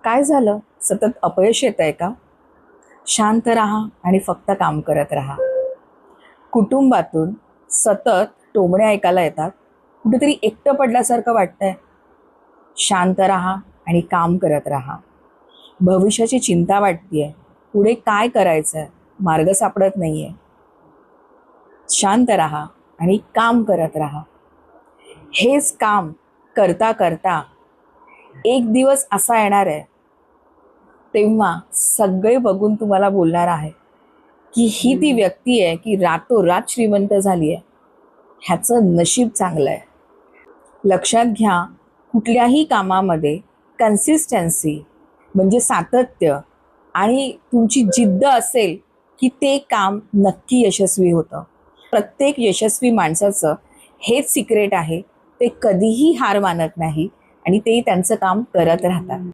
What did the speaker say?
काय झालं? सतत अपयश येत आहे का? शांत राहा आणि फक्त काम करत राहा. कुटुंबातून सतत टोमणे ऐकायला येतात. कुठेतरी एकटं पडल्यासारखं वाटतंय. शांत राहा आणि काम करत राहा. भविष्याची चिंता वाटतेय. पुढे काय करायचंय? मार्ग सापडत नाहीये. शांत राहा आणि काम करत राहा. हेच काम करता करता एक दिवस असा येणार आहे, तेव्हा सगळे बघून तुम्हाला बोलणार आहे की ही ती व्यक्ती आहे की रातोरात श्रीमंत झाली आहे. ह्याचं नशीब चांगलं आहे. लक्षात घ्या, कुठल्याही कामामध्ये कन्सिस्टन्सी म्हणजे सातत्य आणि तुमची जिद्द असेल की ते काम नक्की यशस्वी होतं. प्रत्येक यशस्वी माणसाचं हेच सिक्रेट आहे. ते कधीही हार मानत नाही आणि ते त्यांचं काम करत राहतात.